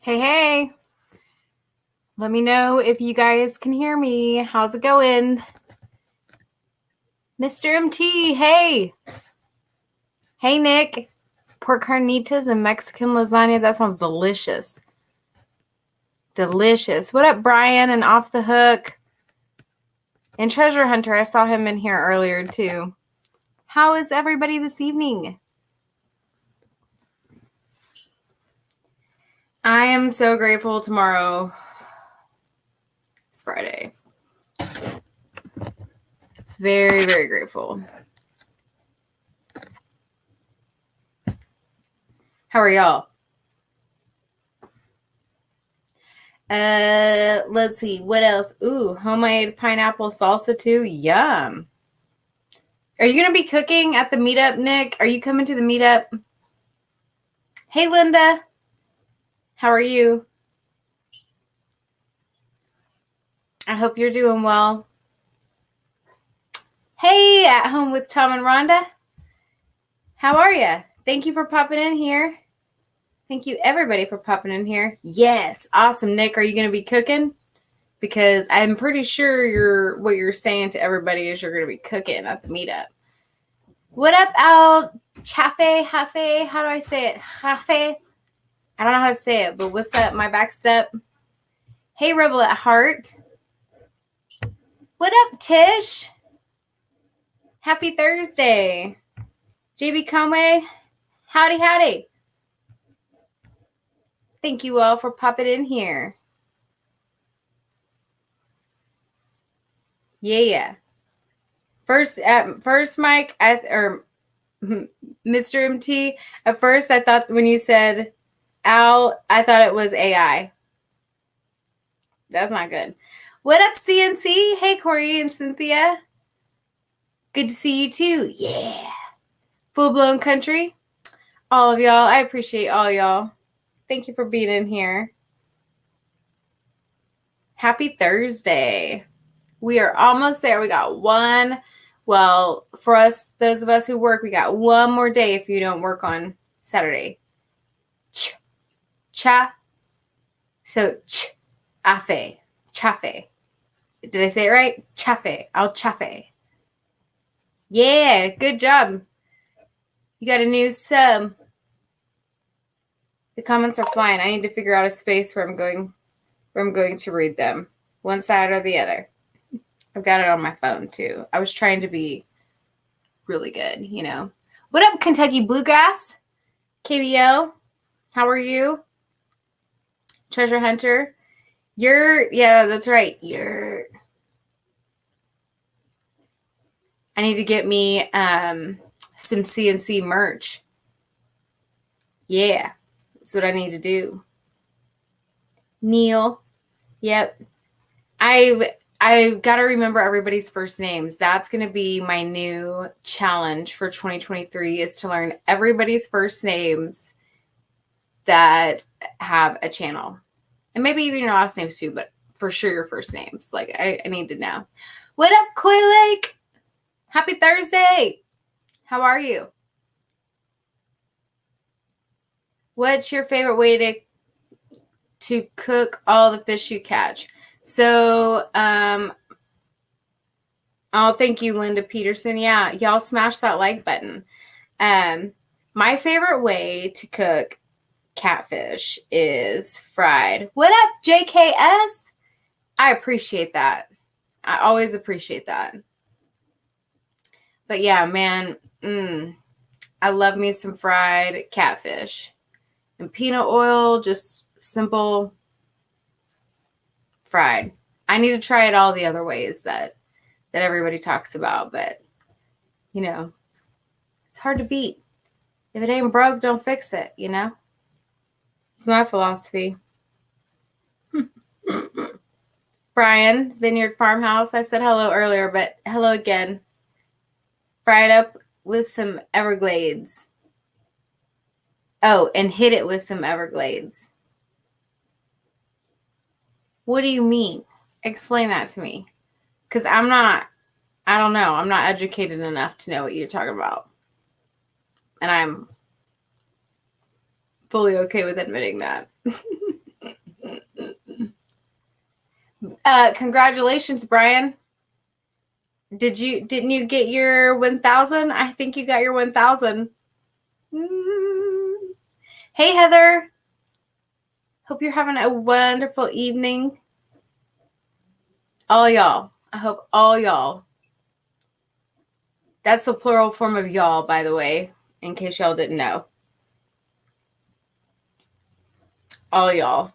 Hey, hey. Let me know if you guys can hear me. How's it going? Mr. MT, hey. Hey, Nick. Pork carnitas and Mexican lasagna. That sounds delicious. Delicious. What up, Brian and Off the Hook? And Treasure Hunter. I saw him in here earlier, too. How is everybody this evening? I am so grateful tomorrow. It's Friday. Very, very grateful. How are y'all? Let's see. What else? Ooh, homemade pineapple salsa too. Yum. Are you going to be cooking at the meetup, Nick? Are you coming to the meetup? Hey, Linda. How are you? I hope you're doing well. Hey, at home with Tom and Rhonda. How are you? Thank you for popping in here. Thank you, everybody, for popping in here. Yes. Awesome. Nick, are you going to be cooking? Because I'm pretty sure what you're saying to everybody is you're going to be cooking at the meetup. What up, Al Chafe? Hafe? How do I say it? Hafe? I don't know how to say it, but what's up? My back step. Hey, Rebel at Heart. What up, Tish? Happy Thursday. JB Conway. Howdy, howdy. Thank you all for popping in here. Yeah. First, Mike, or Mr. MT, at first I thought when you said Al, I thought it was AI. That's not good. What up, CNC? Hey, Corey and Cynthia. Good to see you too. Yeah. Full blown country. All of y'all. I appreciate all y'all. Thank you for being in here. Happy Thursday. We are almost there. We got one. Well, for us, those of us who work, we got one more day if you don't work on Saturday. Cha. So, afe. Chafe. Did I say it right? Chafe. I'll chafe. Yeah, good job. You got a new sub. The comments are flying. I need to figure out a space where I'm going to read them. One side or the other. I've got it on my phone too. I was trying to be really good, you know. What up, Kentucky Bluegrass? KBL, how are you? Treasure Hunter. Yeah, that's right. I need to get me some CNC merch. Yeah, that's what I need to do. Neil. Yep. I've got to remember everybody's first names. That's going to be my new challenge for 2023 is to learn everybody's first names that have a channel. And maybe even your last names too, but for sure your first names. Like I need to know. What up, Coy Lake? Happy Thursday. How are you? What's your favorite way to cook all the fish you catch? So, oh, thank you, Linda Peterson. Yeah, y'all smash that like button. My favorite way to cook catfish is fried. What up, JKS? I appreciate that. I always appreciate that. But yeah, man, I love me some fried catfish. And peanut oil, just simple fried. I need to try it all the other ways that everybody talks about, but you know, it's hard to beat. If it ain't broke, don't fix it, you know? It's my philosophy. Brian, Vineyard Farmhouse. I said hello earlier, but hello again. Fry it up with some Everglades. Oh, and hit it with some Everglades. What do you mean? Explain that to me. Because I don't know. I'm not educated enough to know what you're talking about. And I'm fully okay with admitting that. Congratulations, Brian. Didn't you get your 1,000? I think you got your 1,000. Hey, Heather. Hope you're having a wonderful evening. All y'all. I hope all y'all. That's the plural form of y'all, by the way, in case y'all didn't know. All y'all.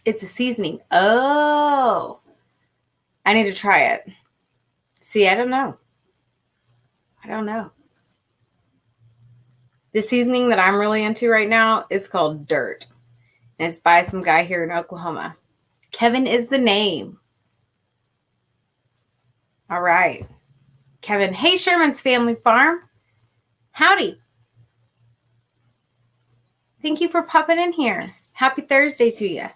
It's a seasoning. Oh. I need to try it. See, I don't know. The seasoning that I'm really into right now is called Dirt. And it's by some guy here in Oklahoma. Kevin is the name. All right. Kevin. Hey, Sherman's Family Farm. Howdy. Thank you for popping in here. Happy Thursday to you.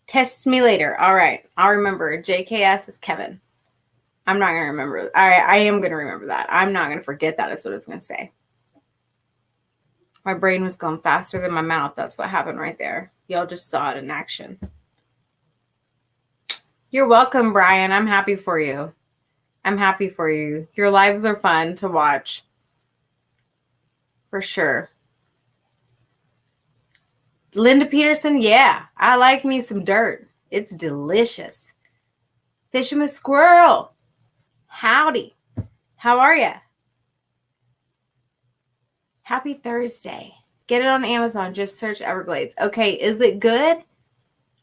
Test me later. All right. I'll remember. JKS is Kevin. I'm not going to remember. I am going to remember that. I'm not going to forget that is what I was going to say. My brain was going faster than my mouth. That's what happened right there. Y'all just saw it in action. You're welcome, Brian. I'm happy for you. Your lives are fun to watch. For sure. Linda Peterson, yeah. I like me some dirt. It's delicious. Fishing with Squirrel. Howdy. How are you? Happy Thursday. Get it on Amazon. Just search Everglades. Okay, is it good?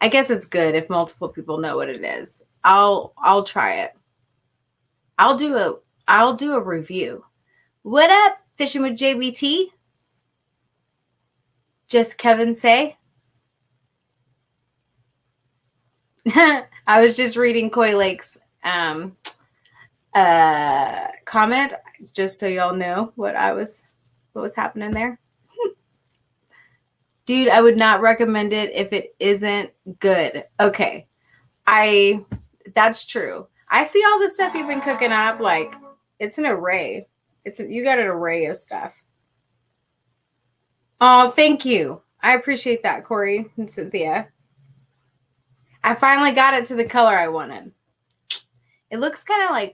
I guess it's good if multiple people know what it is. I'll try it. I'll do a review. What up, Fishing with JBT? Just Kevin say. I was just reading Koi Lake's comment, just so y'all know what was happening there. Dude, I would not recommend it if it isn't good. Okay. That's true. I see all the stuff you've been cooking up. Like, it's an array. You got an array of stuff. Oh, thank you. I appreciate that, Corey and Cynthia. I finally got it to the color I wanted. It looks kind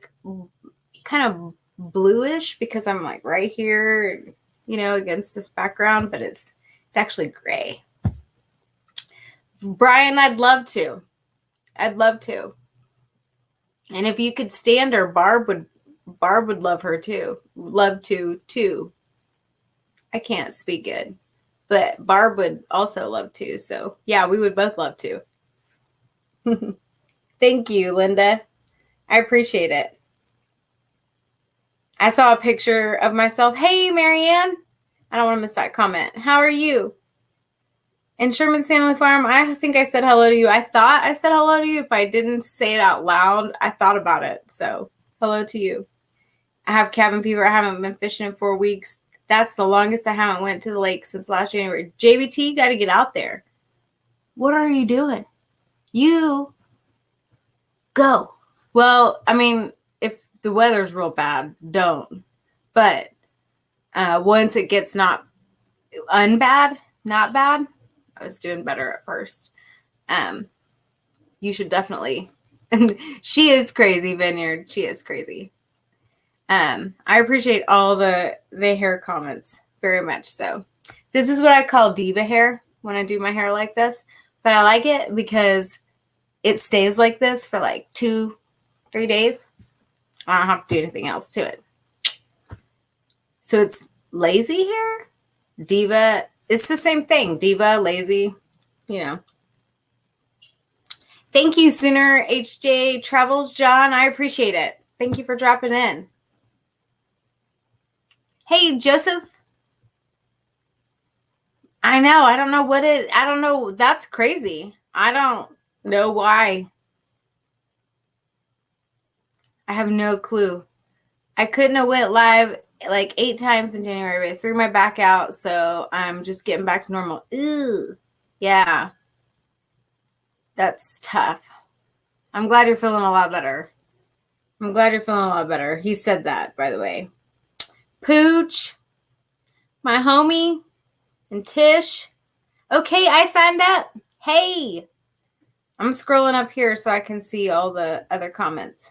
of bluish because I'm like right here, against this background, but it's actually gray. Brian, I'd love to. And if you could stand her, Barb would love her too. Love to too. I can't speak good, but Barb would also love to. So yeah, we would both love to. Thank you, Linda. I appreciate it. I saw a picture of myself. Hey, Marianne. I don't want to miss that comment. How are you? And Sherman's Family Farm, I think I said hello to you. I thought I said hello to you. If I didn't say it out loud, I thought about it. So hello to you. I have cabin fever. I haven't been fishing in 4 weeks. That's the longest I haven't went to the lake since last January. JBT, you got to get out there. What are you doing? You go. Well, I mean, if the weather's real bad, don't. But once it gets not bad, I was doing better at first. You should definitely. She is crazy, Vineyard. She is crazy. I appreciate all the hair comments very much. So this is what I call diva hair when I do my hair like this. But I like it because it stays like this for like 2-3 days. I don't have to do anything else to it. So it's lazy hair, diva. It's the same thing. Diva, lazy, Thank you, Sooner HJ Travels, John. I appreciate it. Thank you for dropping in. Hey, Joseph. I know. I don't know. That's crazy. I don't know why. I have no clue. I couldn't have went live like 8 times in January, but I threw my back out, so I'm just getting back to normal. Ew. Yeah. That's tough. I'm glad you're feeling a lot better. He said that, by the way. Pooch, my homie, and Tish. Okay, I signed up. Hey, I'm scrolling up here so I can see all the other comments.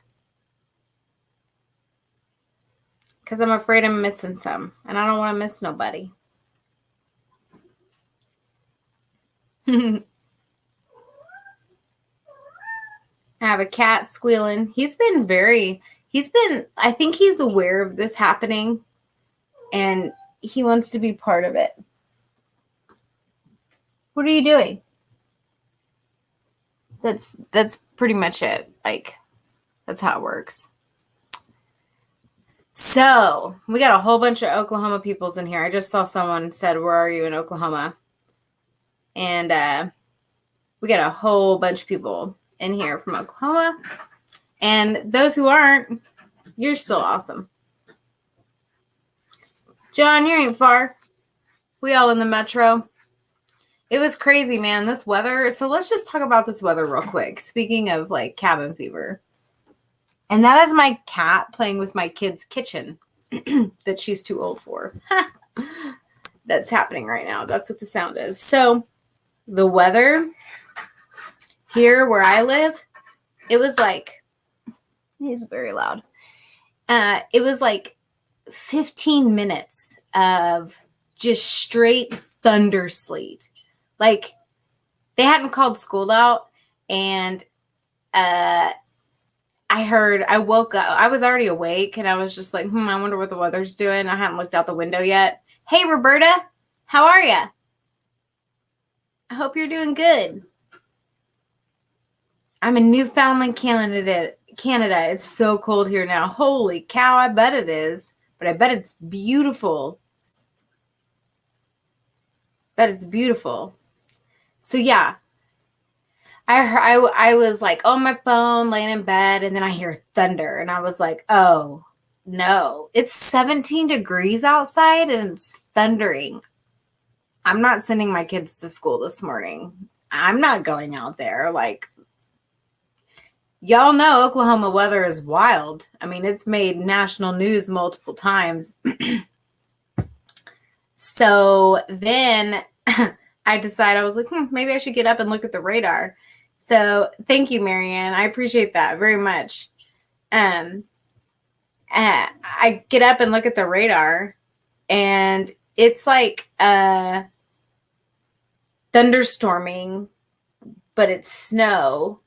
Because I'm afraid I'm missing some. And I don't want to miss nobody. I have a cat squealing. I think he's aware of this happening. And he wants to be part of it. What are you doing? That's pretty much it. Like, that's how it works. So we got a whole bunch of Oklahoma peoples in here. I just saw someone said, "Where are you in Oklahoma?" And we got a whole bunch of people in here from Oklahoma. And those who aren't, you're still awesome. John, you ain't far. We all in the metro. It was crazy, man, this weather. So let's just talk about this weather real quick. Speaking of like cabin fever. And that is my cat playing with my kid's kitchen that she's too old for. That's happening right now. That's what the sound is. So the weather here where I live, it was like, it's very loud. It was like 15 minutes of just straight thunder sleet. Like they hadn't called school out, and I woke up, I was already awake, and I was just like, I wonder what the weather's doing. I haven't looked out the window yet. Hey, Roberta, how are you? I hope you're doing good. I'm in Newfoundland, Canada. It's so cold here now. Holy cow, I bet it is. But I bet it's beautiful. So yeah, I was like on my phone, laying in bed, and then I hear thunder, and I was like, oh no, it's 17 degrees outside and it's thundering. I'm not sending my kids to school this morning. I'm not going out there. Like, y'all know Oklahoma weather is wild. I mean, it's made national news multiple times. So then I decided, I was like, maybe I should get up and look at the radar. So thank you, Marianne. I appreciate that very much. I get up and look at the radar, and it's like thunderstorming, but it's snow,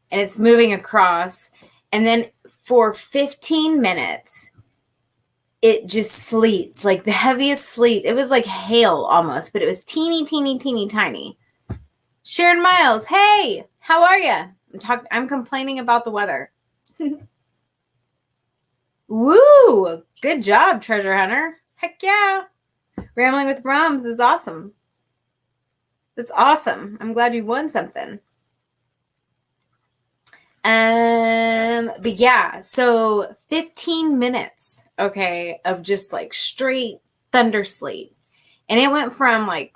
and it's moving across. And then for 15 minutes, it just sleets, like the heaviest sleet. It was like hail almost, but it was teeny, teeny, teeny, tiny. Sharon Miles, hey, how are you? I'm complaining about the weather. Woo! Good job, treasure hunter. Heck yeah. Rambling with Rums is awesome. That's awesome. I'm glad you won something. But yeah, so 15 minutes, okay, of just like straight thunder sleet. And it went from like,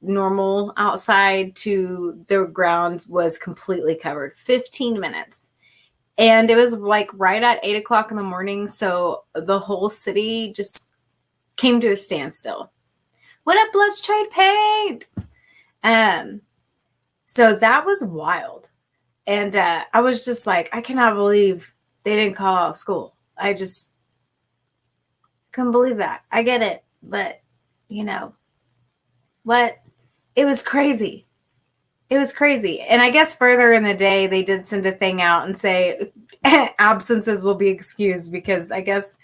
normal outside to the ground was completely covered. 15 minutes. And it was like right at 8 o'clock in the morning. So the whole city just came to a standstill. What up, Let's Trade Paint? So that was wild. And I was just like, I cannot believe they didn't call out school. I just couldn't believe that. I get it. But, what? It was crazy. It was crazy. And I guess further in the day, they did send a thing out and say absences will be excused because I guess,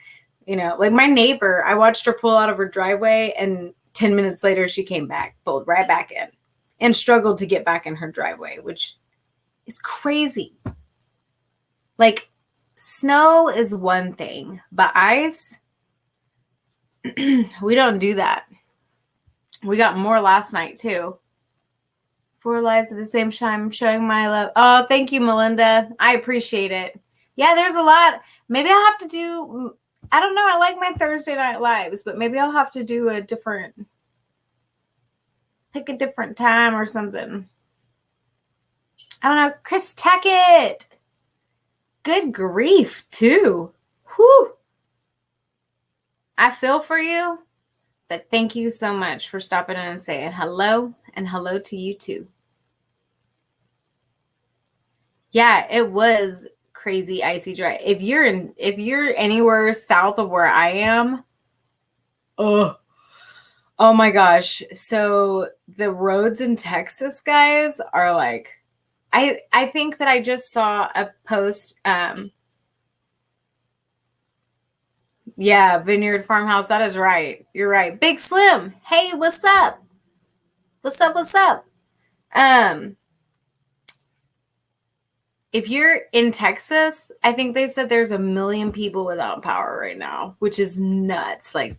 like my neighbor, I watched her pull out of her driveway, and 10 minutes later, she came back, pulled right back in, and struggled to get back in her driveway, which is crazy. Like, snow is one thing, but ice, we don't do that. We got more last night, too. 4 lives at the same time, showing my love. Oh, thank you, Melinda. I appreciate it. Yeah, there's a lot. Maybe I'll have to do, I don't know. I like my Thursday night lives, but maybe I'll have to do pick a different time or something. I don't know. Chris Tackett. Good grief, too. Whew. I feel for you. But thank you so much for stopping in and saying hello, and hello to you too. Yeah, it was crazy icy dry. If you're anywhere south of where I am, oh my gosh. So the roads in Texas, guys, are like, I think that I just saw a post. Yeah, Vineyard Farmhouse. That is right. You're right. Big Slim. Hey, what's up? What's up? What's up? If you're in Texas, I think they said there's 1 million people without power right now, which is nuts. Like,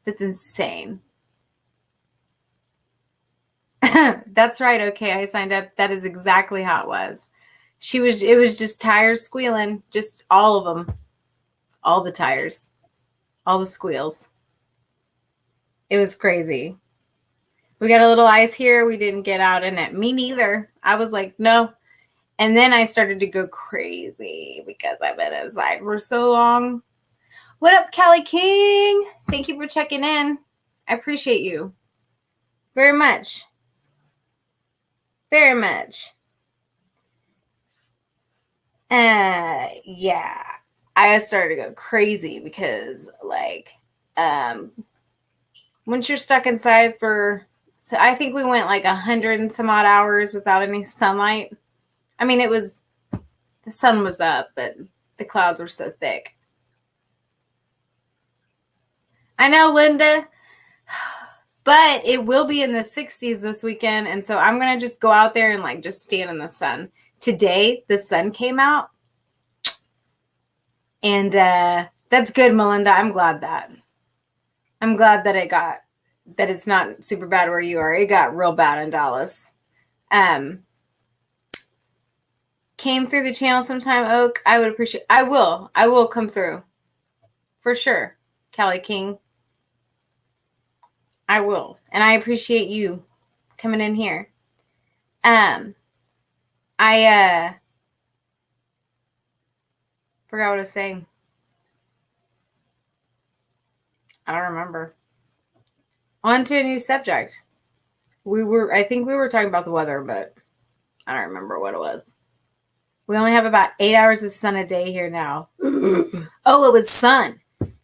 that's insane. That's right. Okay, I signed up. That is exactly how it was. It was just tires squealing, just all of them. All the tires, all the squeals. It was crazy. We got a little ice here. We didn't get out in it. Me neither. I was like, no. And then I started to go crazy because I've been inside for so long. What up, Callie King? Thank you for checking in. I appreciate you very much. Very much. Yeah. I started to go crazy because, like, once you're stuck inside so I think we went like 100 and some odd hours without any sunlight. I mean, the sun was up, but the clouds were so thick. I know, Linda, but it will be in the 60s this weekend. And so I'm going to just go out there and like just stand in the sun. Today, the sun came out. And that's good, Melinda. I'm glad that it's not super bad where you are. It got real bad in Dallas. Came through the channel sometime, Oak. I would appreciate. I will come through for sure, Callie King. I will, and I appreciate you coming in here. I forgot what I was saying. I don't remember. On to a new subject. I think we were talking about the weather, but I don't remember what it was. We only have about 8 hours of sun a day here now. Oh, it was sun.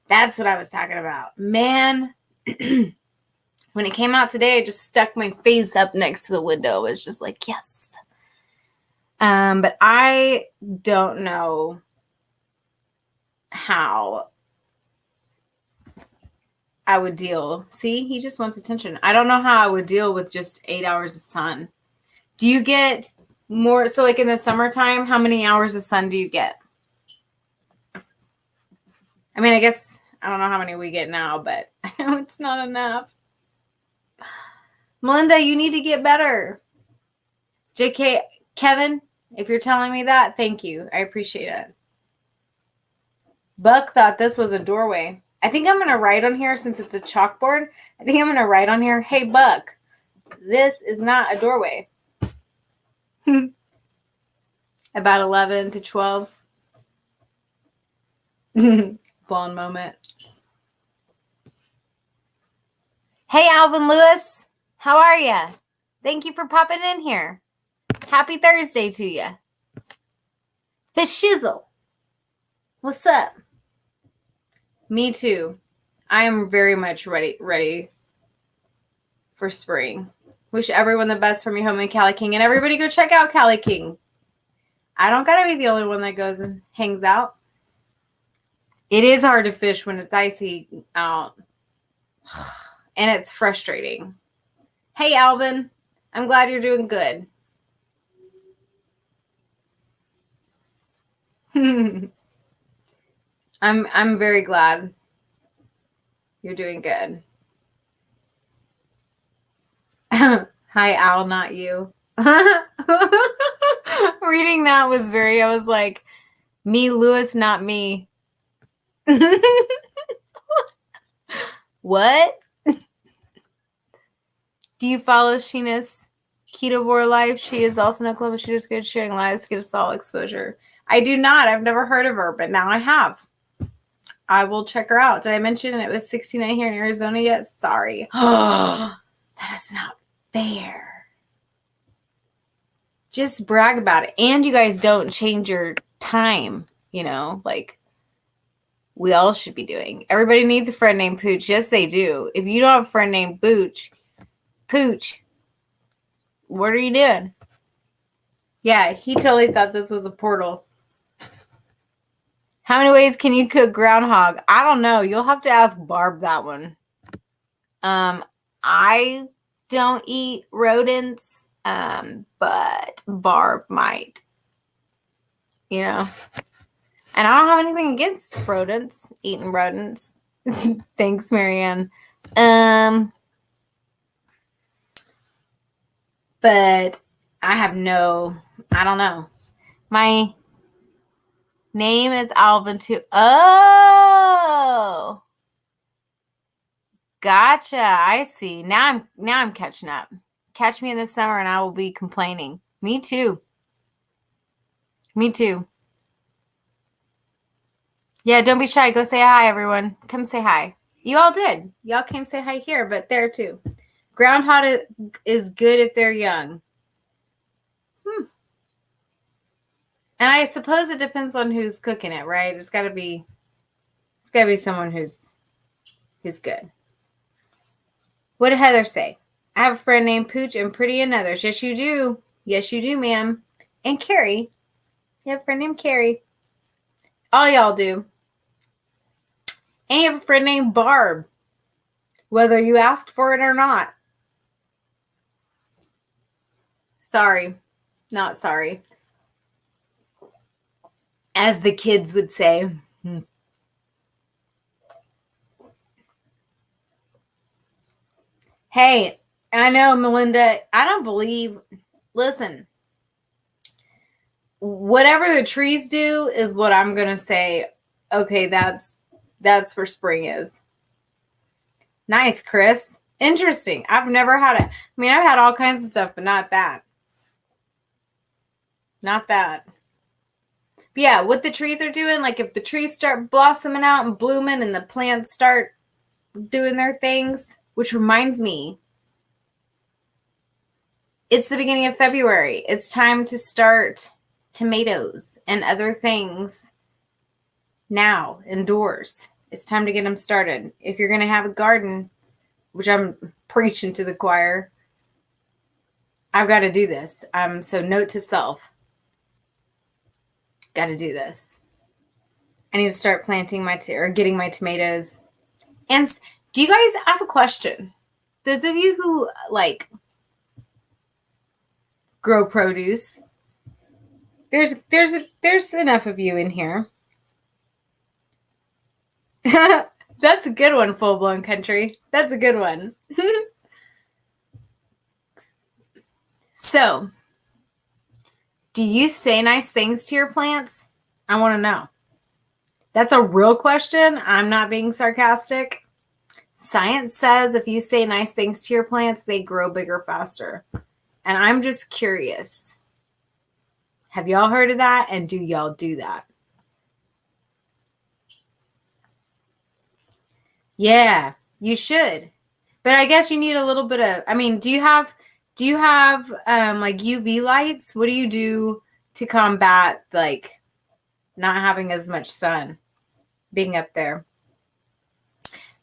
That's what I was talking about. Man, when it came out today, I just stuck my face up next to the window. It was just like, yes. But I don't know how I would deal. See, he just wants attention. I don't know how I would deal with just 8 hours of sun. Do you get more? So like in the summertime, how many hours of sun do you get? I mean, I guess I don't know how many we get now, but I know it's not enough. Melinda, you need to get better. JK, Kevin, if you're telling me that, thank you. I appreciate it. Buck thought this was a doorway. I think I'm going to write on here since it's a chalkboard. I think I'm going to write on here, hey, Buck, this is not a doorway. About 11 to 12. Blonde moment. Hey, Alvin Lewis. How are you? Thank you for popping in here. Happy Thursday to you. The shizzle. What's up? Me too. I am very much ready for spring. Wish everyone the best from your home in Callie King. And everybody go check out Callie King. I don't got to be the only one that goes and hangs out. It is hard to fish when it's icy out. And it's frustrating. Hey, Alvin. I'm glad you're doing good. I'm very glad you're doing good. Hi, Al, not you. Reading that was I was like, me, Lewis, not me. What? Do you follow Sheena's Ketovore Life? She is also in Oklahoma. She does good sharing lives, get us all exposure. I do not. I've never heard of her, but now I have. I will check her out. Did I mention it was 69 here in Arizona yet? Sorry. That is not fair. Just brag about it. And you guys don't change your time, like we all should be doing. Everybody needs a friend named Pooch. Yes, they do. If you don't have a friend named Pooch, what are you doing? Yeah, he totally thought this was a portal. How many ways can you cook groundhog? I don't know. You'll have to ask Barb that one. I don't eat rodents, but Barb might. And I don't have anything against rodents, eating rodents. Thanks, Marianne. But I don't know. My name is Alvin too. Oh, gotcha. I see. Now I'm catching up. Catch me in the summer and I will be complaining. Me too. Yeah, don't be shy. Go say hi, everyone. Come say hi. You all did. Y'all came say hi here, but there too. Groundhog is good if they're young. And I suppose it depends on who's cooking it, right? It's gotta be someone who's good. What did Heather say? I have a friend named Pooch and Pretty and others. Yes, you do. Yes, you do, ma'am. And Carrie. You have a friend named Carrie. All y'all do. And you have a friend named Barb. Whether you asked for it or not. Sorry. Not sorry. As the kids would say. Hey, I know, Melinda. I don't believe. Listen. Whatever the trees do is what I'm going to say. Okay, that's where spring is. Nice, Chris. Interesting. I've never had it. I mean, I've had all kinds of stuff, but not that. Not that. But yeah, what the trees are doing, like if the trees start blossoming out and blooming and the plants start doing their things, which reminds me, it's the beginning of February. It's time to start tomatoes and other things now indoors. It's time to get them started. If you're going to have a garden, which I'm preaching to the choir, I've got to do this. So note to self. Got to do this. I need to start planting getting my tomatoes. And do you guys have a question? Those of you who grow produce, there's enough of you in here. That's a good one, Full Blown Country. That's a good one. So, do you say nice things to your plants? I want to know. That's a real question. I'm not being sarcastic. Science says if you say nice things to your plants, they grow bigger faster. And I'm just curious. Have y'all heard of that? And do y'all do that? Yeah, you should. But I guess you need a little bit of, do you have like UV lights? What do you do to combat not having as much sun being up there?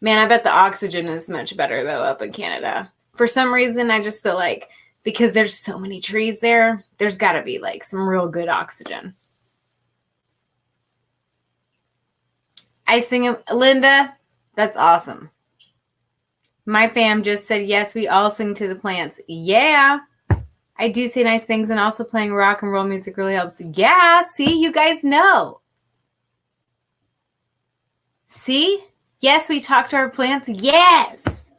Man, I bet the oxygen is much better though up in Canada. For some reason, I just feel like because there's so many trees there, there's got to be some real good oxygen. I sing Linda. That's awesome. My fam just said, yes, we all sing to the plants. Yeah, I do say nice things, and also playing rock and roll music really helps. Yeah, see, you guys know. See? Yes, we talk to our plants. Yes.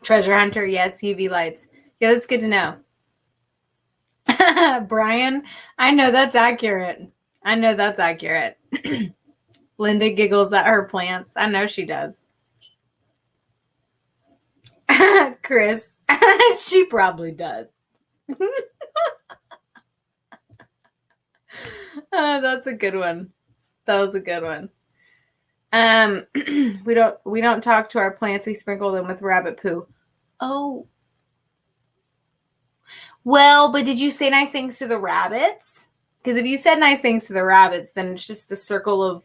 Treasure hunter, yes, UV lights. Yeah, that's good to know. Brian, I know that's accurate. Linda giggles at her plants. I know she does. Chris, she probably does. That's a good one. That was a good one. We don't talk to our plants. We sprinkle them with rabbit poo. Oh. Well, but did you say nice things to the rabbits? Because if you said nice things to the rabbits, then it's just the circle of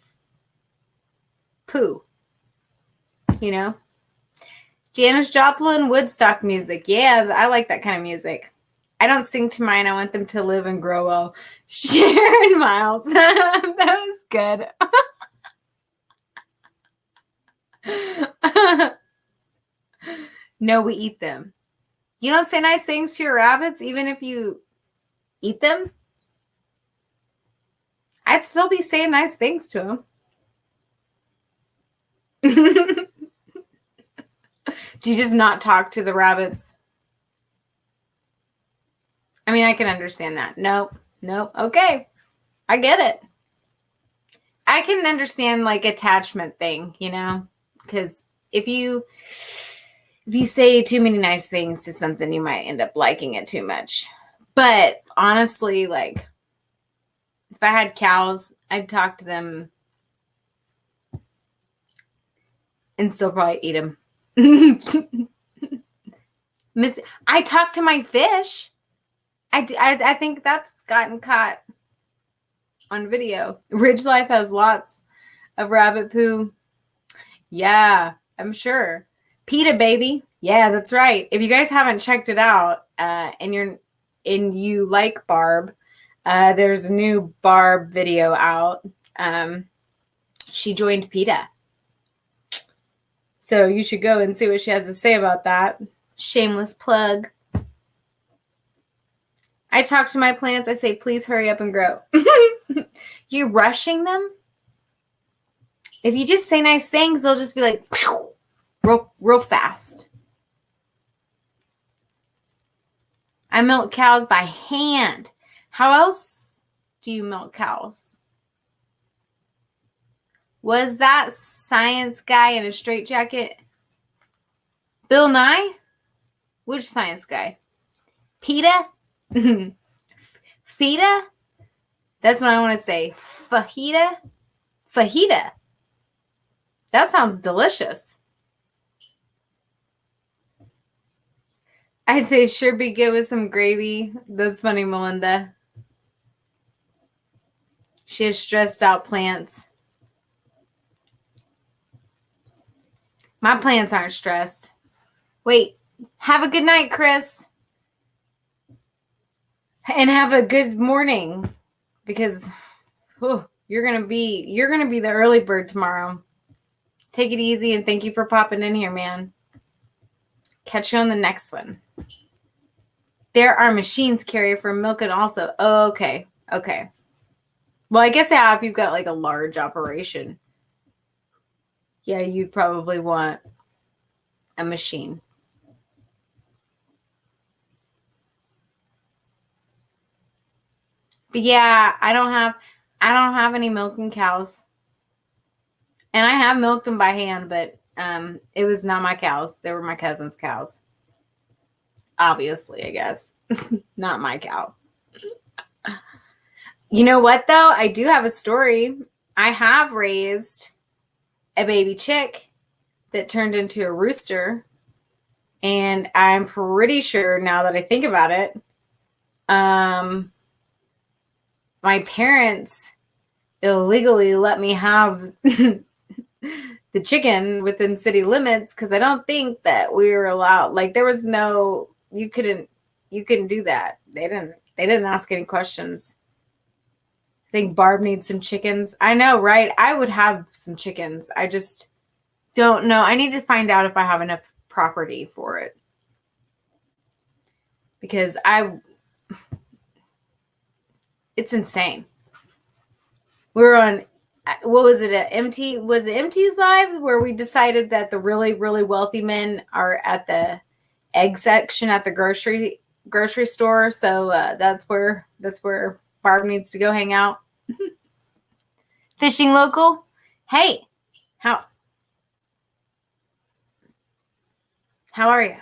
poo. You know? Janis Joplin, Woodstock music. Yeah, I like that kind of music. I don't sing to mine. I want them to live and grow well. Sharon Miles. That was good. No, we eat them. You don't say nice things to your rabbits, even if you eat them? I'd still be saying nice things to them. Do you just not talk to the rabbits? I mean, I can understand that. Nope. Okay. I get it. I can understand like attachment thing, you know, because if you say too many nice things to something, you might end up liking it too much. But honestly, like if I had cows, I'd talk to them and still probably eat them. I talk to my fish. I think that's gotten caught on video. Ridge Life has lots of rabbit poo. Yeah, I'm sure. PETA, baby. Yeah, that's right. If you guys haven't checked it out, and you like Barb, there's a new Barb video out. She joined PETA. So you should go and see what she has to say about that. Shameless plug. I talk to my plants. I say, please hurry up and grow. You rushing them? If you just say nice things, they'll just be like, real fast. I milk cows by hand. How else do you milk cows? Was that science guy in a straitjacket? Bill Nye? Which science guy? PETA? Feta? That's what I want to say. Fajita? Fajita. That sounds delicious. I'd say sure be good with some gravy. That's funny, Melinda. She has stressed out plants. My plants aren't stressed. Wait, have a good night, Chris. And have a good morning, because you're gonna be the early bird tomorrow. Take it easy, and thank you for popping in here, man. Catch you on the next one. There are machines, Carrie, for milking also. Oh, okay. Well, I guess if you've got like a large operation, yeah, you'd probably want a machine. But yeah, I don't have any milking cows. And I have milked them by hand, but it was not my cows. They were my cousin's cows. Obviously, I guess. Not my cow. You know what, though? I do have a story. I have raised a baby chick that turned into a rooster. And I'm pretty sure, now that I think about it, my parents illegally let me have the chicken within city limits, because I don't think that we were allowed. Like, there was no, you couldn't do that. They didn't ask any questions. I think Barb needs some chickens. I know, right? I would have some chickens. I just don't know. I need to find out if I have enough property for it, because it's insane. We were on, what was it, was it MT's Live, where we decided that the really, really wealthy men are at the egg section at the grocery store. So that's where Barb needs to go hang out. Fishing local. Hey, how are you?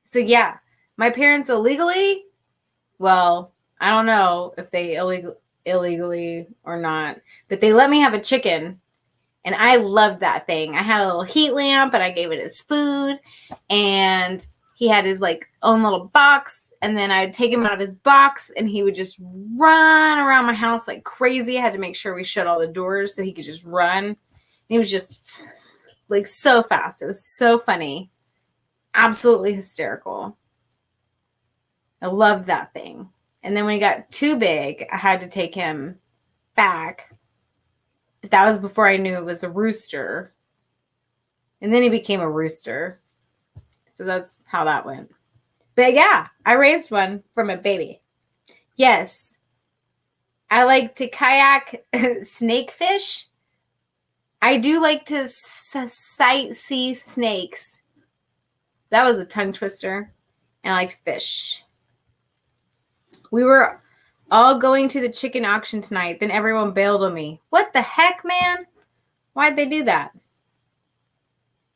So yeah, my parents illegally, well, I don't know if they illegally or not, but they let me have a chicken. And I loved that thing. I had a little heat lamp and I gave it his food. And he had his like own little box. And then I'd take him out of his box and he would just run around my house like crazy. I had to make sure we shut all the doors so he could just run. And he was just like so fast. It was so funny. Absolutely hysterical. I loved that thing. And then when he got too big, I had to take him back. But that was before I knew it was a rooster. And then he became a rooster. So that's how that went. But yeah, I raised one from a baby. Yes. I like to kayak snake fish. I do like to sightsee snakes. That was a tongue twister. And I like to fish. We were all going to the chicken auction tonight. Then everyone bailed on me. What the heck, man? Why'd they do that?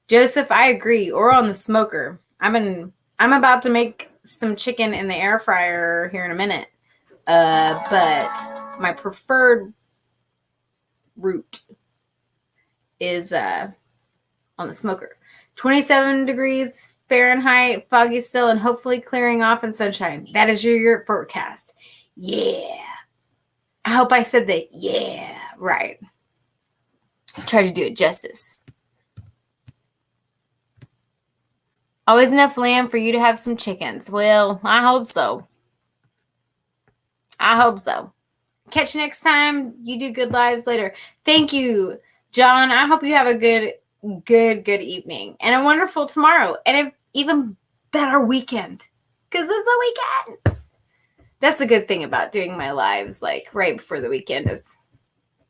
Joseph, I agree. Or on the smoker. I'm about to make some chicken in the air fryer here in a minute. But my preferred route is on the smoker. 27 degrees Fahrenheit, foggy still, and hopefully clearing off in sunshine. That is your forecast. Yeah. I hope I said that. Yeah. Right. Try to do it justice. Always enough lamb for you to have some chickens. Well, I hope so. I hope so. Catch you next time. You do good lives later. Thank you, John. I hope you have a good evening and a wonderful tomorrow and an even better weekend because it's a weekend. That's the good thing about doing my lives like right before the weekend is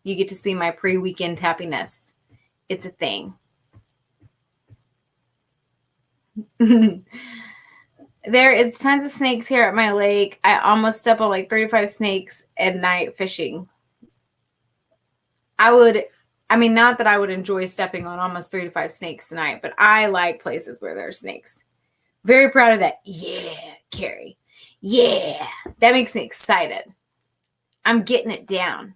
you get to see my pre-weekend happiness. It's a thing. There is tons of snakes here at my lake. I almost step on like 35 snakes at night fishing. Not that I would enjoy stepping on almost 3 to 5 snakes tonight, but I like places where there are snakes. Very proud of that. Yeah, Carrie. Yeah, that makes me excited. I'm getting it down.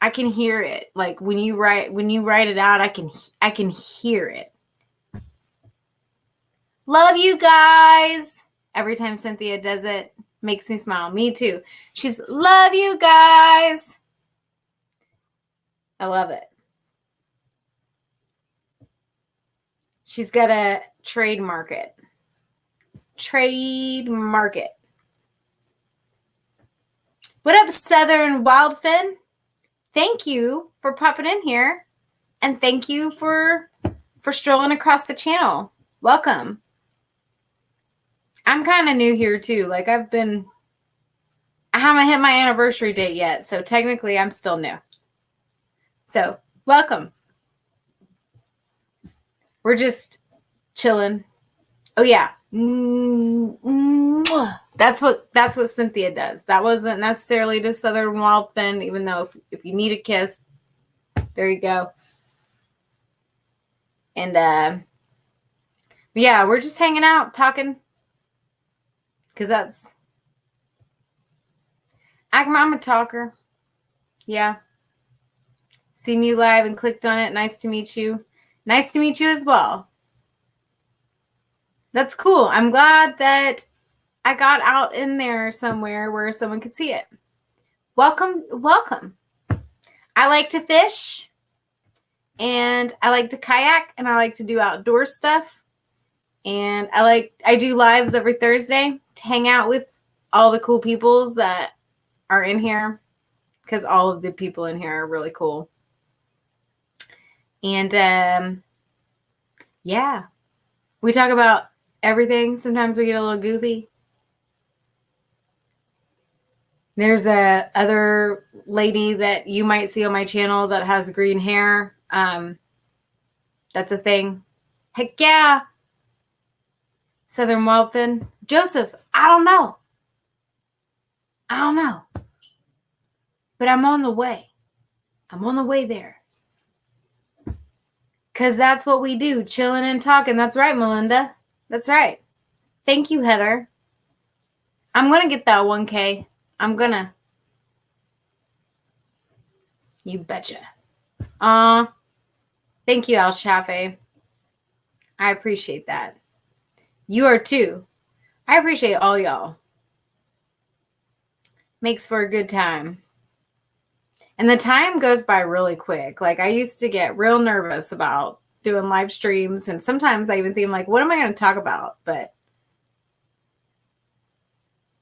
I can hear it. Like when you write it out, I can hear it. Love you guys. Every time Cynthia does it, makes me smile. Me too. She's love you guys. I love it. She's got a trademark it. Trademark it. What up, Southern Wildfin? Thank you for popping in here. And thank you for strolling across the channel. Welcome. I'm kind of new here too. Like I haven't hit my anniversary date yet. So technically I'm still new. So welcome. We're just chilling. Oh yeah. That's what Cynthia does. That wasn't necessarily the Southern Wildfin, even though if you need a kiss, there you go. And yeah, we're just hanging out, talking. Because I'm a talker. Yeah. Seen you live and clicked on it. Nice to meet you. Nice to meet you as well. That's cool. I'm glad that I got out in there somewhere where someone could see it. Welcome. I like to fish. And I like to kayak. And I like to do outdoor stuff. And I do lives every Thursday to hang out with all the cool peoples that are in here because all of the people in here are really cool. And yeah, we talk about everything. Sometimes we get a little goofy. There's a other lady that you might see on my channel that has green hair. That's a thing. Heck yeah. Southern Wildfin. Joseph, I don't know. But I'm on the way. I'm on the way there. Because that's what we do. Chilling and talking. That's right, Melinda. That's right. Thank you, Heather. I'm going to get that 1K. I'm going to. You betcha. Thank you, Al Shafe. I appreciate that. You are too. I appreciate all y'all. Makes for a good time. And the time goes by really quick. Like I used to get real nervous about doing live streams. And sometimes I even think like, what am I going to talk about? But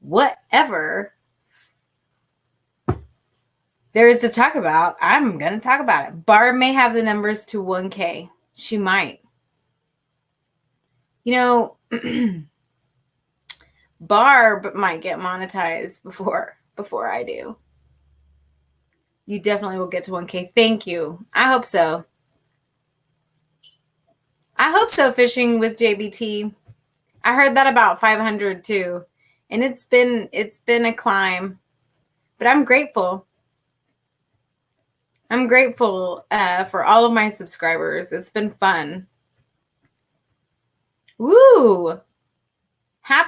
whatever there is to talk about, I'm going to talk about it. Barb may have the numbers to 1K. She might. You know, Barb might get monetized before I do. You definitely will get to 1K. Thank you. I hope so. I hope so, Fishing with JBT. I heard that about 500 too. And it's been a climb. But I'm grateful. I'm grateful for all of my subscribers. It's been fun. Woo!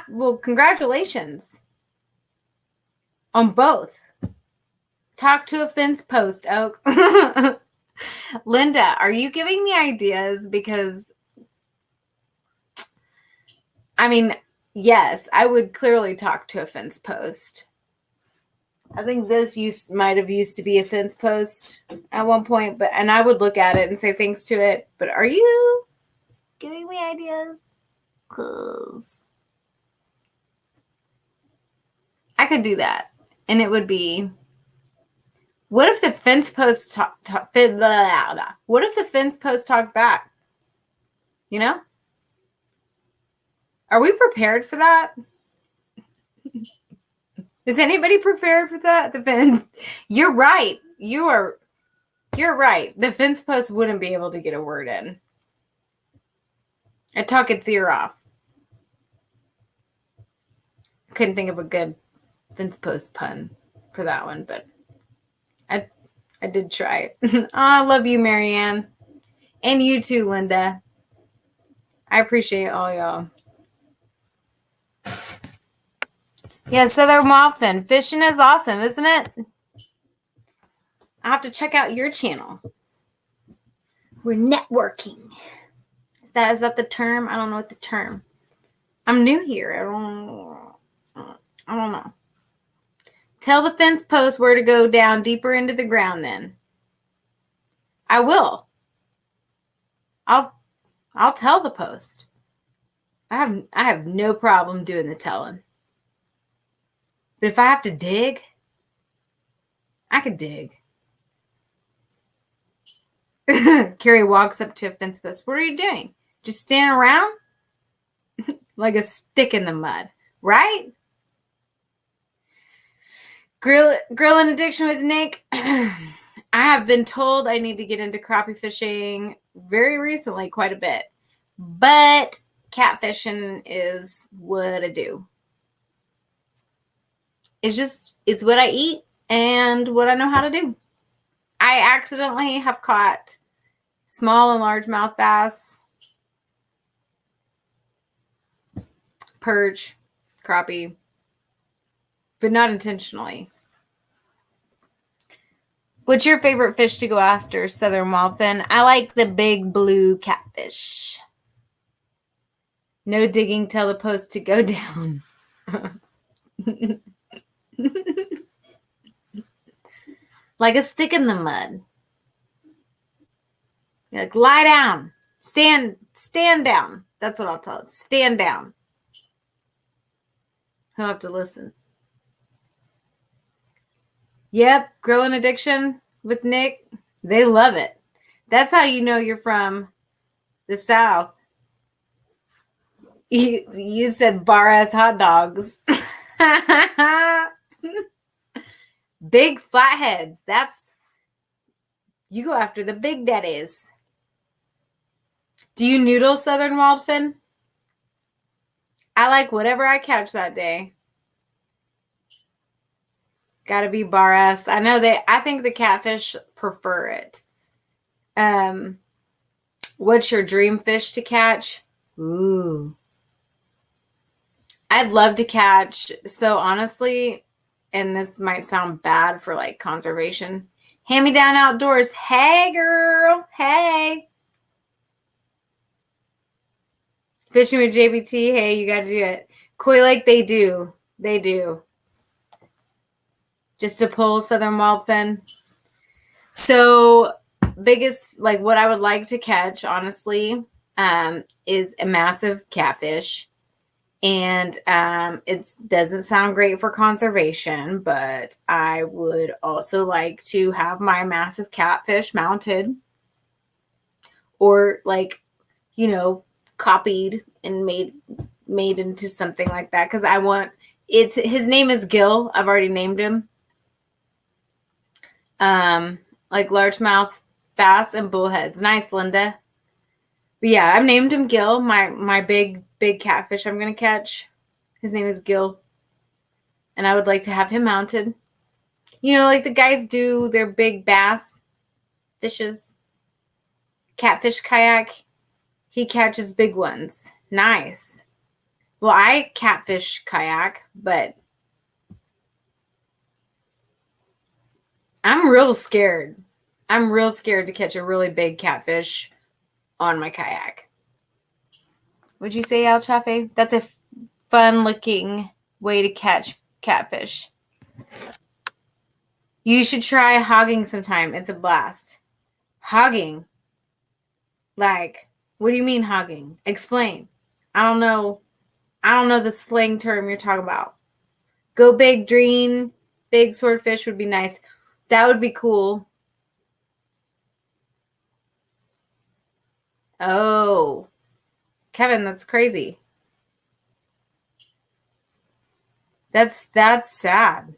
Well, congratulations on both. Talk to a fence post, Oak. Linda, are you giving me ideas? Because, I mean, yes, I would clearly talk to a fence post. I think this might have used to be a fence post at one point, and I would look at it and say thanks to it. But are you giving me ideas? Because I could do that, and it would be. What if the fence post what if the fence post talked back? You know? Are we prepared for that? Is anybody prepared for that? The fence. You're right. You're right. The fence post wouldn't be able to get a word in. I'd talk its ear off. Couldn't think of a good fence post pun for that one, but I did try it. Oh, I love you, Marianne. And you too, Linda. I appreciate all y'all. Yeah, Southern Wildfin. Fishing is awesome, isn't it? I have to check out your channel. We're networking. Is that the term? I don't know what the term. I'm new here. I don't know. Tell the fence post where to go down deeper into the ground then. I will. I'll tell the post. I have no problem doing the telling. But if I have to dig, I could dig. Carrie walks up to a fence post. What are you doing? Just standing around? Like a stick in the mud, right? Grilling addiction with Nick. I have been told I need to get into crappie fishing very recently, quite a bit. But catfishing is what I do. It's what I eat and what I know how to do. I accidentally have caught small and largemouth bass, perch, crappie, but not intentionally. What's your favorite fish to go after, Southern Wildfin? I like the big blue catfish. No digging, tell the post to go down. Like a stick in the mud. You're like, lie down. Stand down. That's what I'll tell it. Stand down. He'll have to listen. Yep, grilling addiction with Nick. They love it. That's how you know you're from the South. You said bar-ass hot dogs. Big flatheads. You go after the big daddies. Do you noodle, Southern Wildfin? I like whatever I catch that day. Gotta be bar ass. I think the catfish prefer it. What's your dream fish to catch? Ooh. I'd love to catch. So honestly, and this might sound bad for like conservation. Hand me down outdoors. Hey girl. Hey. Fishing with JBT. Hey, you got to do it. Koi Lake, they do. They do. Just to pull southern wildfin. So biggest, like what I would like to catch, honestly, is a massive catfish. And it doesn't sound great for conservation, but I would also like to have my massive catfish mounted or like, you know, copied and made into something like that. Cause I want his name is Gil. I've already named him. Like largemouth bass and bullheads. Nice, Linda. But yeah, I've named him Gil. My big catfish I'm gonna catch. His name is Gil. And I would like to have him mounted. You know, like the guys do their big bass fishes. Catfish kayak. He catches big ones. Nice. Well, I catfish kayak, but I'm real scared. I'm real scared to catch a really big catfish on my kayak. Would you say, Al Chafe? That's a fun looking way to catch catfish. You should try hogging sometime. It's a blast. Hogging? Like, what do you mean hogging? Explain. I don't know the slang term you're talking about. Go big, dream. Big swordfish would be nice. That would be cool. Oh, Kevin, that's crazy. That's sad.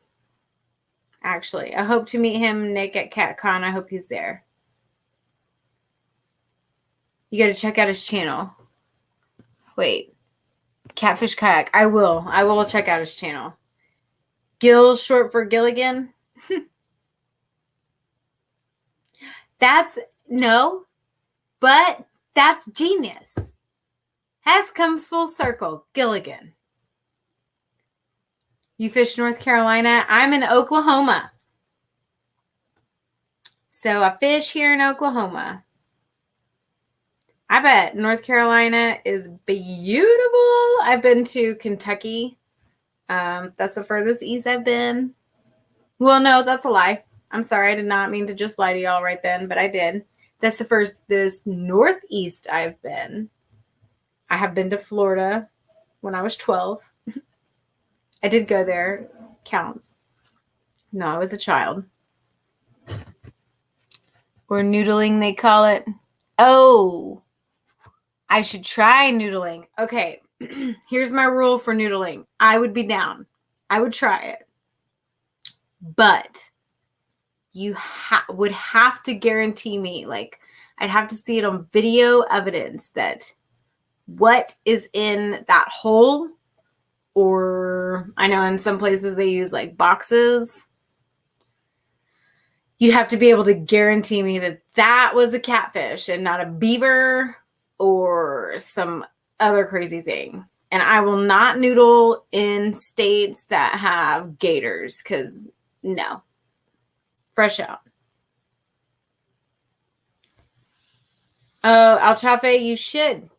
Actually, I hope to meet him, Nick, at CatCon. I hope he's there. You got to check out his channel. Wait, Catfish Kayak. I will check out his channel. Gil, short for Gilligan. But that's genius. Has comes full circle. Gilligan. You fish North Carolina. I'm in Oklahoma. So I fish here in Oklahoma. I bet North Carolina is beautiful. I've been to Kentucky. That's the furthest east I've been. Well, no, that's a lie. I'm sorry. I did not mean to just lie to y'all right then, but I did. That's the furthest northeast I've been. I have been to Florida when I was 12. I did go there. Counts. No, I was a child. Or noodling, they call it. Oh, I should try noodling. Okay, here's my rule for noodling. I would be down. I would try it. But you would have to guarantee me, like, I'd have to see it on video evidence that what is in that hole, or I know in some places they use like boxes. You have to be able to guarantee me that that was a catfish and not a beaver or some other crazy thing. And I will not noodle in states that have gators because no. Fresh out. Oh, Alchafe, you should.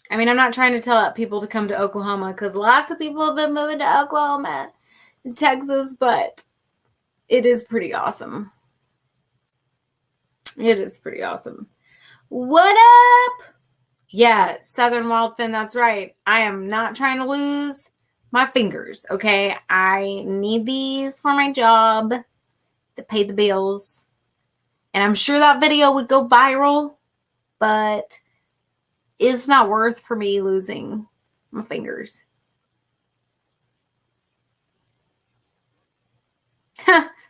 I mean, I'm not trying to tell people to come to Oklahoma because lots of people have been moving to Oklahoma and Texas, but it is pretty awesome. It is pretty awesome. What up? Yeah, Southern Wildfin, that's right. I am not trying to lose my fingers, okay? I need these for my job to pay the bills. And I'm sure that video would go viral, but it's not worth for me losing my fingers.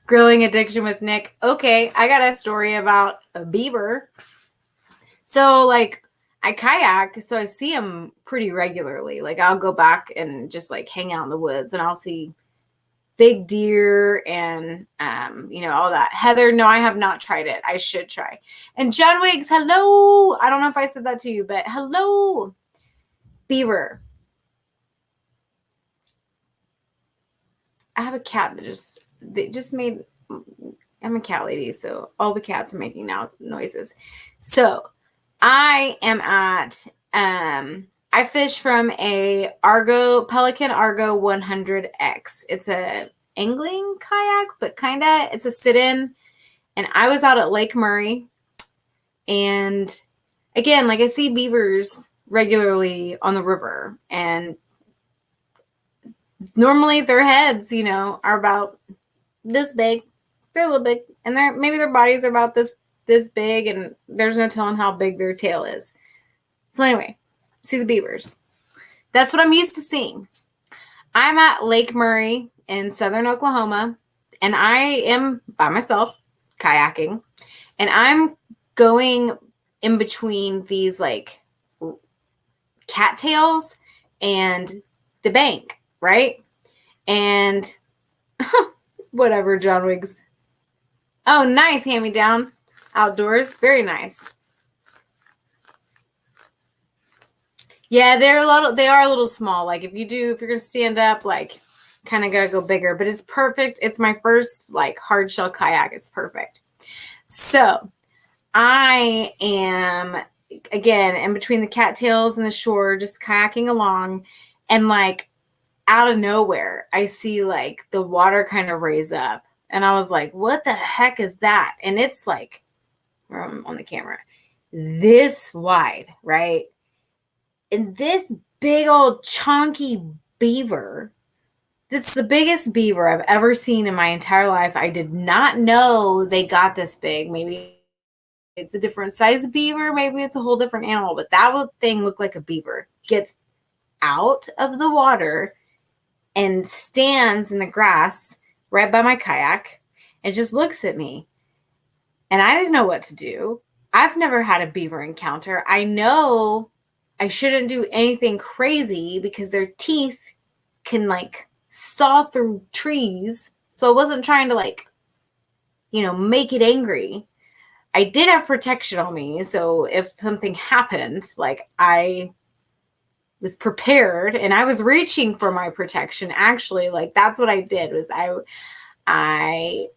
Grilling addiction with Nick. Okay, I got a story about a beaver. So, like, I kayak, so I see them pretty regularly. Like, I'll go back and just, like, hang out in the woods, and I'll see big deer and, all that. Heather, no, I have not tried it. I should try. And John Wiggs, hello. I don't know if I said that to you, but hello. Beaver. I have a cat that just made, I'm a cat lady, so all the cats are making now noises. So I am at, I fish from a Pelican Argo 100X. It's a angling kayak, but it's a sit-in. And I was out at Lake Murray. And again, like I see beavers regularly on the river. And normally their heads, are about this big. They're a little big. And maybe their bodies are about this big. And there's no telling how big their tail is. So anyway, see the beavers. That's what I'm used to seeing. I'm at Lake Murray in southern Oklahoma, and I am by myself kayaking, and I'm going in between these like cattails and the bank, right? And whatever, John Wiggs. Oh, nice hand-me-down outdoors. Very nice. Yeah, they are a little small. Like if you're going to stand up, like kind of got to go bigger, but it's perfect. It's my first like hard shell kayak. It's perfect. So I am, again, in between the cattails and the shore, just kayaking along, and like out of nowhere, I see like the water kind of raise up, and I was like, what the heck is that? And it's like, on the camera, this wide, right? And this big old chunky beaver, this is the biggest beaver I've ever seen in my entire life. I did not know they got this big. Maybe it's a different size of beaver. Maybe it's a whole different animal. But that thing looked like a beaver. Gets out of the water and stands in the grass right by my kayak and just looks at me. And I didn't know what to do. I've never had a beaver encounter. I know I shouldn't do anything crazy because their teeth can like saw through trees. So I wasn't trying to like, make it angry. I did have protection on me. So if something happened, like I was prepared and I was reaching for my protection. Actually, like that's what I did was I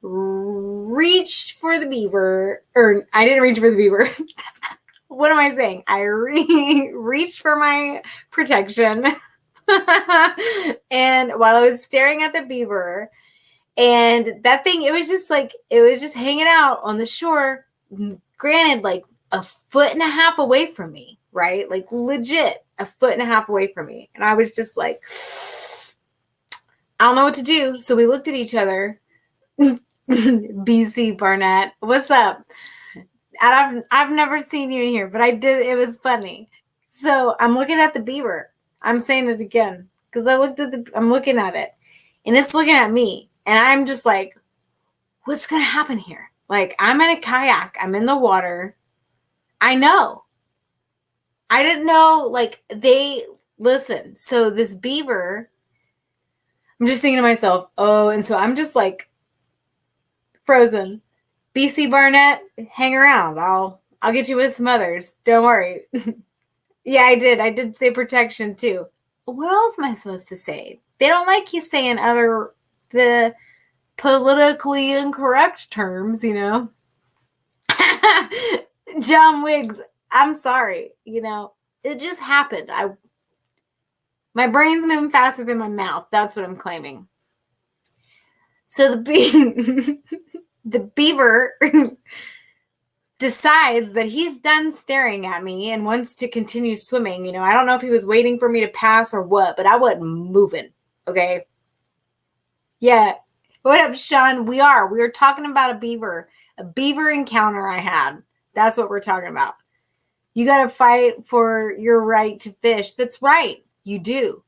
reached for the beaver, or I didn't reach for the beaver. What am I saying? I reached for my protection. And while I was staring at the beaver, and that thing, it was just hanging out on the shore, granted, like 1.5 feet away from me, right? Like legit 1.5 feet away from me. And I was just like, I don't know what to do. So we looked at each other. BC Barnett, what's up? I've never seen you in here, but I did. It was funny. So I'm looking at the beaver. I'm saying it again because I'm looking at it, and it's looking at me, and I'm just like, what's gonna happen here? Like I'm in a kayak. I'm in the water. I know. I didn't know. Like listen. So this beaver. I'm just thinking to myself, oh, and so I'm just like frozen. BC Barnett, hang around. I'll get you with some others. Don't worry. Yeah, I did. I did say protection too. What else am I supposed to say? They don't like you saying the politically incorrect terms, John Wiggs, I'm sorry. It just happened. My brain's moving faster than my mouth. That's what I'm claiming. So the beaver decides that he's done staring at me and wants to continue swimming. I don't know if he was waiting for me to pass or what, but I wasn't moving. Okay. Yeah. What up, Sean? We are talking about a beaver encounter I had. That's what we're talking about. You got to fight for your right to fish. That's right. You do.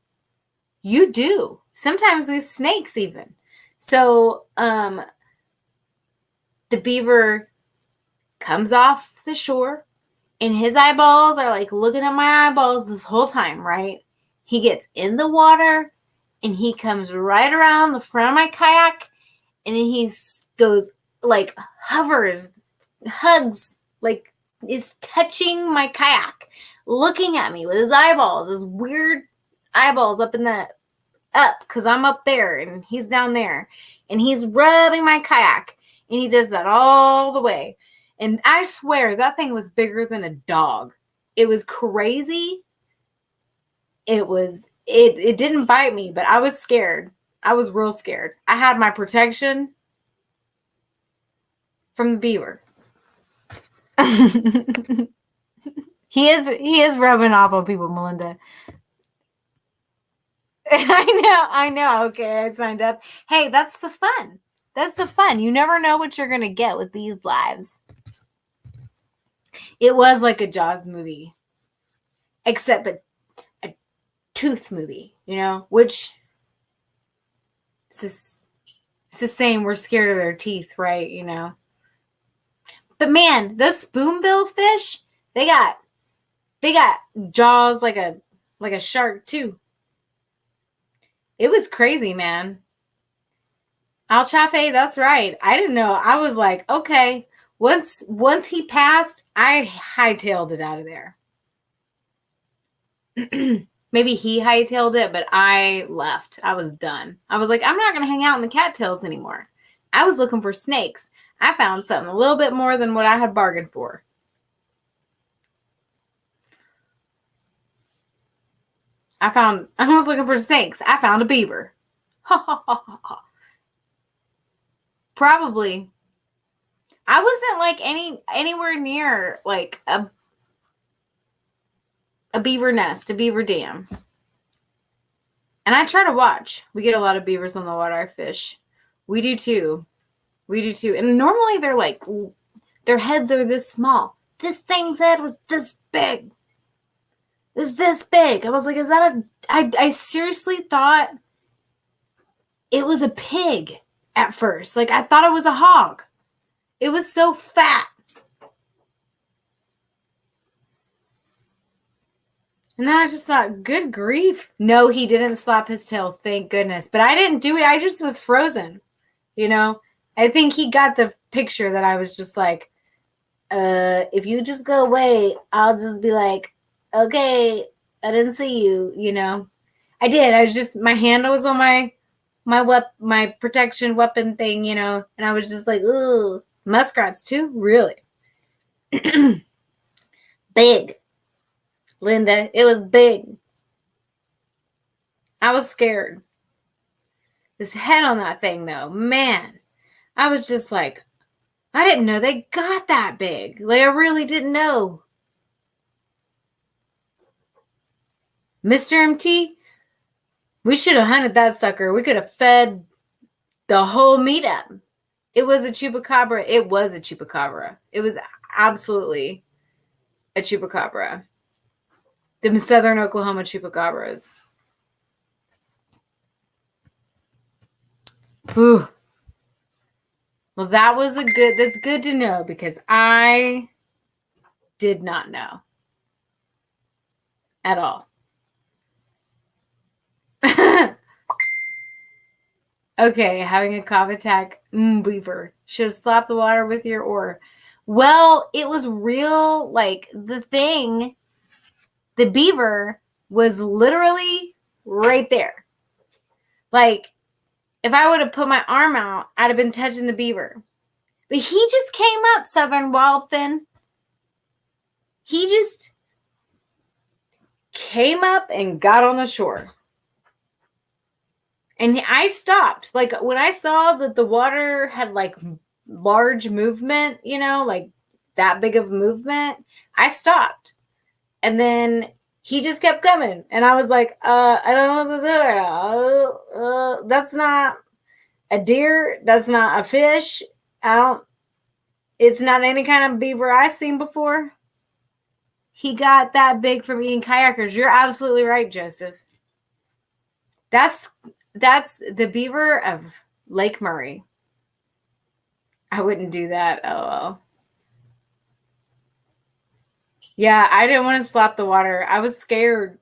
You do. Sometimes with snakes even. So, the beaver comes off the shore, and his eyeballs are like looking at my eyeballs this whole time, right? He gets in the water, and he comes right around the front of my kayak, and then he goes like hovers, hugs, like is touching my kayak, looking at me with his eyeballs, his weird eyeballs up in the up because I'm up there and he's down there. And he's rubbing my kayak. And he does that all the way. And I swear that thing was bigger than a dog. It was crazy. It didn't bite me, but I was scared. I was real scared. I had my protection from the beaver. He is rubbing off on people, Melinda. I know. Okay, I signed up. Hey, that's the fun. That's the fun. You never know what you're gonna get with these lives. It was like a Jaws movie, except a tooth movie, which it's the same. We're scared of their teeth, right? But man, those spoonbill fish, they got jaws like a shark too. It was crazy, man. Alchafe, that's right. I didn't know. I was like, okay. Once he passed, I hightailed it out of there. Maybe he hightailed it, but I left. I was done. I was like, I'm not going to hang out in the cattails anymore. I was looking for snakes. I found something a little bit more than what I had bargained for. I was looking for snakes. I found a beaver. Probably. I wasn't like anywhere near like a beaver nest, a beaver dam. And I try to watch. We get a lot of beavers on the water I fish. We do too. And normally their heads are this small. This thing's head was this big. Is this big? I was like, is that I seriously thought it was a pig at first. Like I thought it was a hog. It was so fat. And then I just thought, good grief. No, he didn't slap his tail, thank goodness. But I didn't do it. I just was frozen. I think he got the picture that I was just like, if you just go away, I'll just be like, okay, I didn't see you, I did. I was just, my hand was on my protection weapon thing, and I was just like, ooh, muskrats too? Really? Big. Linda, it was big. I was scared. This head on that thing, though, man, I was just like, I didn't know they got that big. Like, I really didn't know. Mr. MT, we should have hunted that sucker. We could have fed the whole meetup. It was a chupacabra. It was a chupacabra. It was absolutely a chupacabra. The southern Oklahoma chupacabras. Ooh. Well, that's good to know because I did not know at all. Okay, having a cough attack, beaver. Should have slapped the water with your oar. Well, it was real, like the beaver was literally right there. Like, if I would have put my arm out, I'd have been touching the beaver. But he just came up, Southern Wildfin. He just came up and got on the shore. And I stopped. Like, when I saw that the water had, like, large movement, like that big of movement, I stopped. And then he just kept coming. And I was like, I don't know what to do. That's not a deer. That's not a fish. It's not any kind of beaver I've seen before. He got that big from eating kayakers. You're absolutely right, Joseph. That's the beaver of Lake Murray. I wouldn't do that. LOL. Yeah, I didn't want to slap the water. I was scared.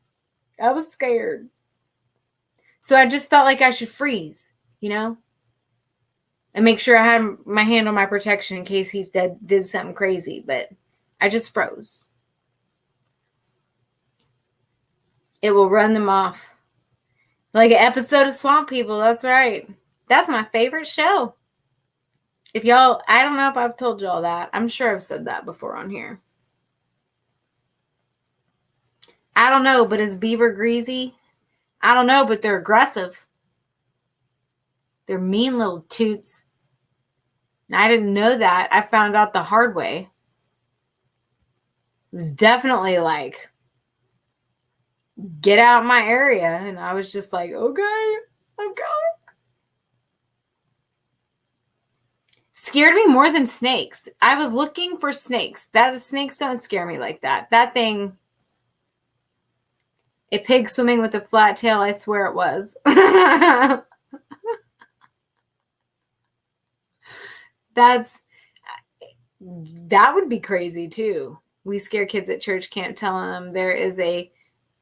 So I just felt like I should freeze, and make sure I had my hand on my protection in case he did something crazy. But I just froze. It will run them off. Like an episode of Swamp People. That's right. That's my favorite show. If y'all, I don't know if I've told y'all that. I'm sure I've said that before on here. I don't know, but is Beaver greasy? I don't know, but they're aggressive. They're mean little toots. And I didn't know that. I found out the hard way. It was definitely like, get out of my area. And I was just like, okay, I'm going. Scared me more than snakes. I was looking for snakes. Snakes don't scare me like that. That thing, a pig swimming with a flat tail, I swear it was. That would be crazy too. We scare kids at church camp, telling them there is a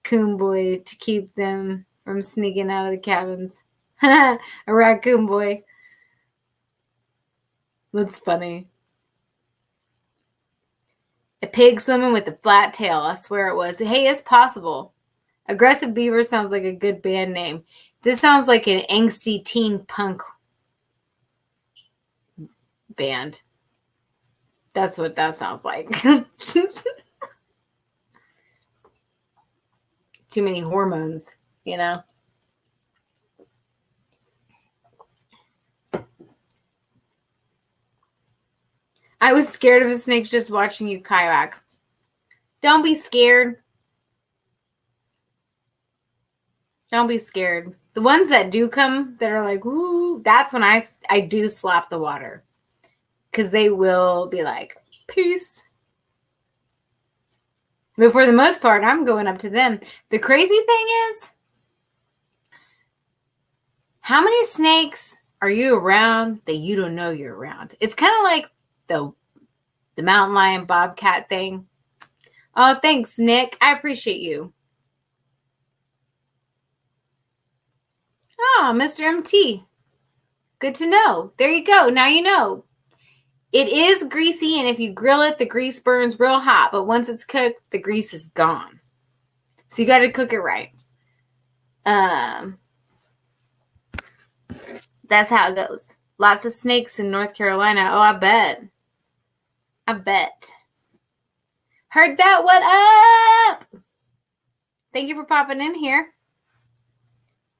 coon boy to keep them from sneaking out of the cabins. A raccoon boy. That's funny. A pig swimming with a flat tail. I swear it was. Hey, it's possible. Aggressive Beaver sounds like a good band name. This sounds like an angsty teen punk band. That's what that sounds like. Too many hormones, you know? I was scared of the snakes just watching you kayak. Don't be scared. Don't be scared. The ones that do come that are like, ooh, that's when I do slap the water. Because they will be like, peace. But for the most part, I'm going up to them. The crazy thing is, how many snakes are you around that you don't know you're around? It's kind of like the mountain lion bobcat thing. Oh, thanks, Nick. I appreciate you. Oh, Mr. MT. Good to know. There you go. Now you know. It is greasy, and if you grill it, the grease burns real hot. But once it's cooked, the grease is gone. So you got to cook it right. That's how it goes. Lots of snakes in North Carolina. Oh, I bet. I bet. Heard that? What up? Thank you for popping in here.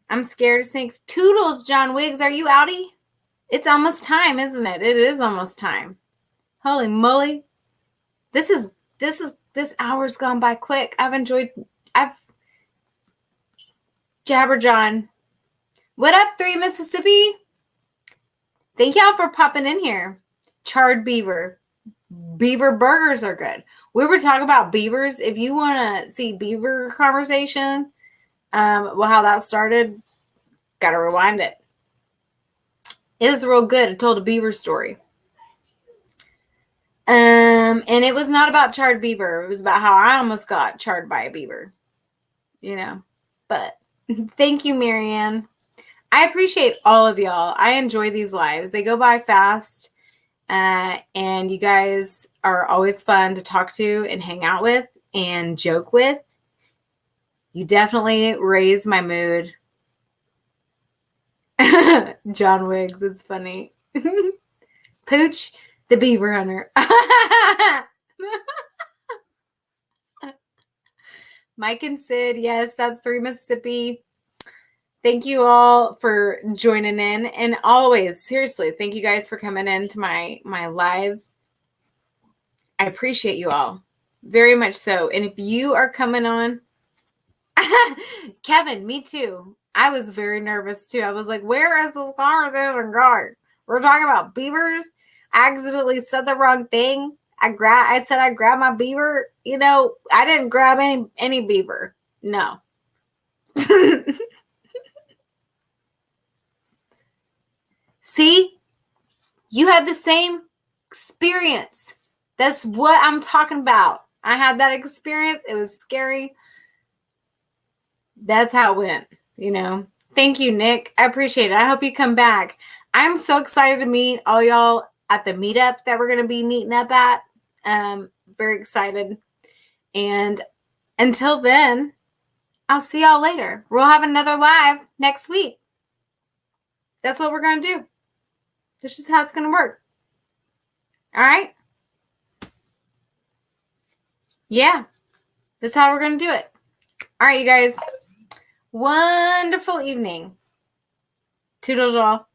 I'm scared of snakes. Toodles, John Wiggs. Are you outie? It's almost time, isn't it? It is almost time. Holy moly. This hour's gone by quick. Jabberjohn. What up, 3 Mississippi? Thank y'all for popping in here. Charred beaver. Beaver burgers are good. We were talking about beavers. If you want to see beaver conversation, how that started, got to rewind it. It was real good. It told a beaver story. And it was not about charred beaver. It was about how I almost got charred by a beaver. You know. But thank you, Marianne. I appreciate all of y'all. I enjoy these lives. They go by fast. And you guys are always fun to talk to and hang out with and joke with. You definitely raise my mood. John Wiggs, it's funny. Pooch, the beaver hunter. Mike and Sid, yes, that's 3 Mississippi. Thank you all for joining in. And always, seriously, thank you guys for coming into my lives. I appreciate you all very much so. And if you are coming on, Kevin, me too. I was very nervous too. I was like, where is this conversation going? We're talking about beavers. I accidentally said the wrong thing. I said I grabbed my beaver. You know, I didn't grab any beaver. No. See, you had the same experience. That's what I'm talking about. I had that experience. It was scary. That's how it went, you know. Thank you, Nick. I appreciate it. I hope you come back. I'm so excited to meet all y'all at the meetup that we're going to be meeting up at. Very excited. And until then, I'll see y'all later. We'll have another live next week. That's what we're going to do. This is how it's going to work. All right? Yeah. That's how we're going to do it. All right, you guys. Wonderful evening. Toodles all.